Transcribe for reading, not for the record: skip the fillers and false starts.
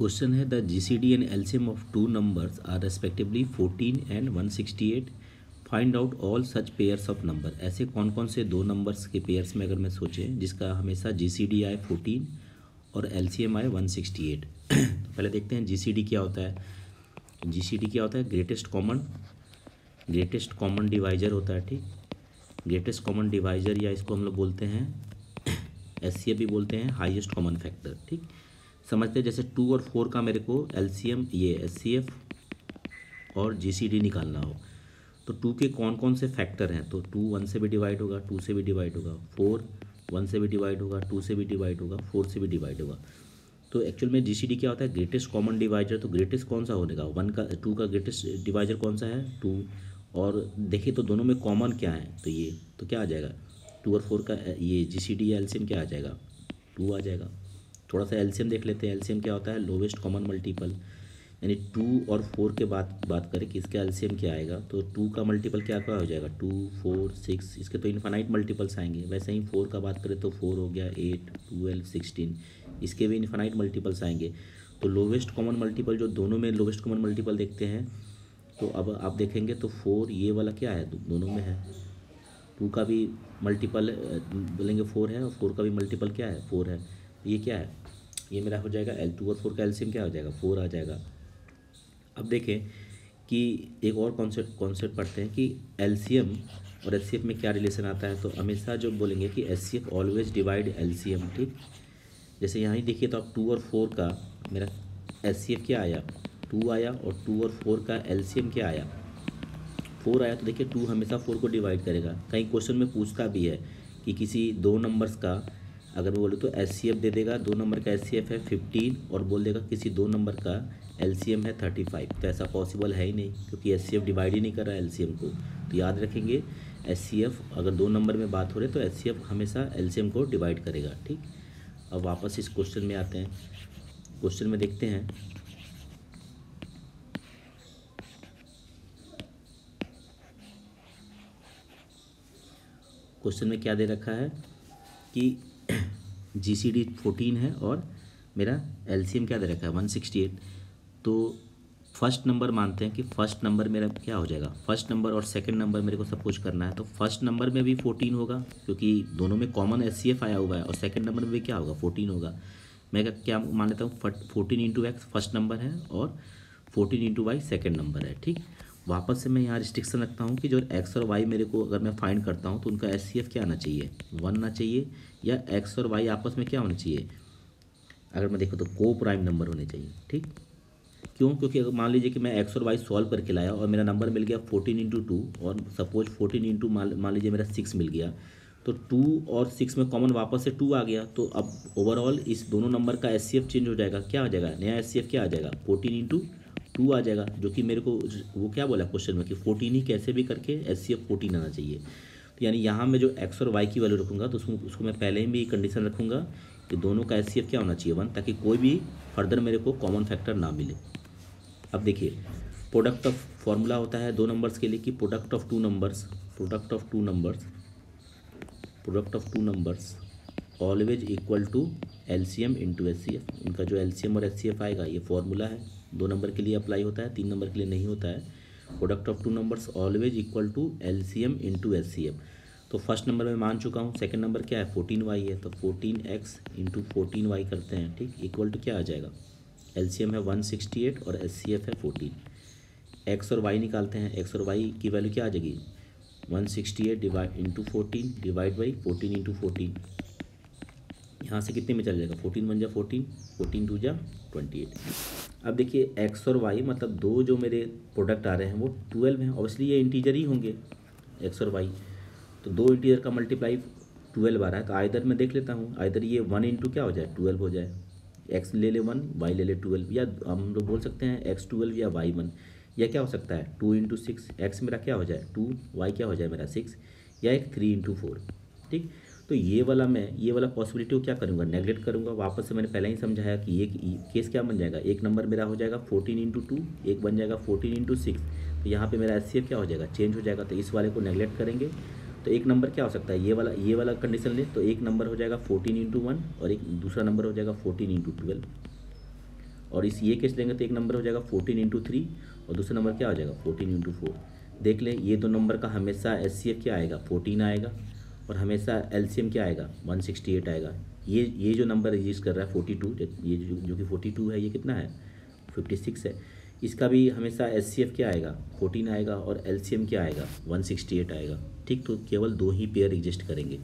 Question है the GCD and LCM of two numbers are respectively 14 and 168। Find out all such pairs of number. ऐसे कौन कौन से दो नंबर्स के पेयर्स में अगर मैं सोचें जिसका हमेशा जीसीडी आए 14 और एलसीएम आए 168। तो पहले देखते हैं जीसीडी क्या होता है। जीसीडी क्या होता है? ग्रेटेस्ट कॉमन डिवाइजर होता है। ठीक, ग्रेटेस्ट कॉमन डिवाइजर या इसको हम लोग बोलते हैं एचसीएफ भी बोलते हैं, हाईएस्ट कॉमन फैक्टर। ठीक, समझते हैं जैसे 2 और 4 का मेरे को एलसीएम ये एचसीएफ और जीसीडी निकालना हो तो 2 के कौन कौन से फैक्टर हैं। तो 2 1 से भी डिवाइड होगा, 2 से भी डिवाइड होगा, 4 1 से भी डिवाइड होगा, 2 से भी डिवाइड होगा, 4 से भी डिवाइड होगा। तो एक्चुअल में जीसीडी क्या होता है? Greatest common divisor. तो ग्रेटेस्ट कौन सा होने का? 2 का ग्रेटेस्ट डिवाइजर कौन सा है? 2। और देखिए तो दोनों में कॉमन क्या है? तो ये तो क्या आ जाएगा? 2 और 4 का ये जीसीडी या एलसीएम क्या आ जाएगा? 2 आ जाएगा। थोड़ा सा एलसीएम देख लेते हैं। एलसीएम क्या होता है? Lowest common multiple. यानी 2 और 4 के बात करें कि इसका एलसीएम क्या आएगा तो 2 का मल्टीपल क्या क्या हो जाएगा? 2 4 6। इसके तो इन्फानाइट मल्टीपल्स आएंगे। वैसे ही 4 का बात करें तो 4 हो गया, 8 12 16। इसके भी इन्फानाइट मल्टीपल्स आएंगे। तो लोवेस्ट कॉमन मल्टीपल जो दोनों में लोवेस्ट कॉमन मल्टीपल देखते हैं तो अब आप देखेंगे तो 4 ये वाला क्या है? दोनों में है। 2 का भी मल्टीपल बोलेंगे 4 है और 4 का भी मल्टीपल क्या है? 4 है। ये क्या है? ये मेरा हो जाएगा L2 और 4 का एलसीएम क्या हो जाएगा? 4 आ जाएगा। अब देखें कि एक और कॉन्सेप्ट पढ़ते हैं कि एलसीएम और एचसीएफ में क्या रिलेशन आता है। तो हमेशा जो बोलेंगे कि एचसीएफ ऑलवेज डिवाइड एलसीएम। ठीक, जैसे यहाँ ही देखिए तो आप 2 और 4 का मेरा एचसीएफ क्या आया? 2 आया। और 2 और 4 का एलसीएम क्या आया? 4 आया। तो देखिए 2 हमेशा 4 को डिवाइड करेगा। कहीं क्वेश्चन में पूछता भी है कि किसी दो नंबर्स का अगर मैं बोलूँ तो एचसीएफ दे देगा, 2 नंबर का एचसीएफ है 15 और बोल देगा किसी 2 नंबर का एलसीएम है 35। तो ऐसा पॉसिबल है ही नहीं क्योंकि एचसीएफ डिवाइड ही नहीं कर रहा है एलसीएम को। तो याद रखेंगे एचसीएफ अगर 2 नंबर में बात हो रही है तो एचसीएफ हमेशा एलसीएम को डिवाइड करेगा। ठीक, अब वापस इस क्वेश्चन में आते हैं। क्वेश्चन में देखते हैं क्वेश्चन में क्या दे रखा है कि जीसीडी 14 है और मेरा एलसीएम क्या दे रखा है? 168। तो फर्स्ट नंबर मानते हैं कि फर्स्ट नंबर मेरा क्या हो जाएगा? फर्स्ट नंबर और सेकंड नंबर मेरे को सब कुछ करना है। तो फर्स्ट नंबर में भी 14 होगा क्योंकि दोनों में कॉमन एचसीएफ आया हुआ है और सेकंड नंबर में भी क्या होगा? 14 होगा। मैं क्या मान लेता हूँ 14 इंटू एक्स फर्स्ट नंबर है और 14 इंटू वाई सेकेंड नंबर है। ठीक, वापस से मैं यहाँ रिस्ट्रिक्शन रखता हूँ कि जो एक्स और वाई मेरे को अगर मैं फाइंड करता हूँ तो उनका एचसीएफ क्या आना चाहिए? 1 आना चाहिए या एक्स और वाई आपस में क्या होना चाहिए? अगर मैं देखूँ तो को प्राइम नंबर होने चाहिए। ठीक, क्यों? क्योंकि अगर मान लीजिए कि मैं एक्स और वाई सॉल्व करके लाया और मेरा नंबर मिल गया 14 इंटू 2 और सपोज 14 इंटू मान लीजिए मेरा 6 मिल गया तो 2 और 6 में कॉमन वापस से 2 आ गया। तो अब ओवरऑल इस दोनों नंबर का एचसीएफ चेंज हो जाएगा। क्या आ जाएगा? नया एचसीएफ क्या आ जाएगा? 14 इंटू 2 आ जाएगा। जो कि मेरे को वो क्या बोला क्वेश्चन में कि 14 ही कैसे भी करके एचसीएफ 14 आना चाहिए। तो यानी यहाँ मैं जो एक्स और वाई की वैल्यू रखूँगा तो उसको मैं पहले ही भी कंडीशन रखूँगा कि दोनों का एचसीएफ क्या होना चाहिए? 1, ताकि कोई भी फर्दर मेरे को कॉमन फैक्टर ना मिले। अब देखिए प्रोडक्ट ऑफ फॉर्मूला होता है दो नंबर्स के लिए कि product of two numbers always equal to LCM into HCF. उनका जो एलसीएम और एचसीएफ आएगा ये फॉर्मूला है। 2 नंबर के लिए अप्लाई होता है, 3 नंबर के लिए नहीं होता है। Product of two numbers always equal to LCM into HCF. तो फर्स्ट नंबर में मान चुका हूँ। सेकंड नंबर क्या है? 14y है। तो 14x इंटू 14y करते हैं। ठीक, इक्वल टू क्या आ जाएगा? एलसीएम है 168 और एचसीएफ है 14। एक्स और वाई निकालते हैं। एक्स और वाई की वैल्यू क्या आ जाएगी? 168 divide into 14 divide by 14 into 14। यहाँ से कितने में चल जाएगा? 14 1 जा 14, 14 2 जा 28। अब देखिए एक्स और वाई मतलब दो जो मेरे प्रोडक्ट आ रहे हैं वो 12 हैं। ऑब्वियसली ये इंटीजर ही होंगे एक्स और वाई। तो 2 इंटीजर का मल्टीप्लाई 12 आ रहा है। तो आइदर मैं देख लेता हूँ, आइदर ये 1 इंटू क्या हो जाए? 12 हो जाए। एक्स ले ले 1, वाई ले ले 12, या हम लोग बोल सकते हैं एक्स 12 या वाई 1। या क्या हो सकता है 2 इंटू 6, एक्स मेरा क्या हो जाए 2, वाई क्या हो जाए मेरा 6, या एक 3 इंटू 4। ठीक, तो ये वाला पॉसिबिलिटी को क्या करूँगा? नेगलेक्ट करूँगा। वापस से मैंने पहले ही समझाया कि ये केस क्या बन जाएगा? एक नंबर मेरा हो जाएगा 14 इंटू 2, एक बन जाएगा 14 इंटू 6। तो यहाँ पे मेरा एचसीएफ क्या हो जाएगा? चेंज हो जाएगा। तो इस वाले को नेगलेक्ट करेंगे। तो एक नंबर क्या हो सकता है? ये वाला कंडीशन ले तो एक नंबर हो जाएगा 14 इंटू 1 और एक दूसरा नंबर हो जाएगा 14 इंटू 12। और इस ये केस लेंगे तो एक नंबर हो जाएगा 14 × 3 और दूसरा नंबर क्या हो जाएगा 14 × 4। देख लें ये दो नंबर का हमेशा HCF क्या आएगा 14 आएगा और हमेशा LCM क्या आएगा 168 आएगा। ये जो नंबर एग्जिस्ट कर रहा है 42, ये जो कि 42 है, ये कितना है 56 है। इसका भी हमेशा HCF क्या आएगा 14 आएगा और LCM क्या आएगा 168 आएगा। ठीक, तो केवल दो ही पेयर एग्जिस्ट करेंगे।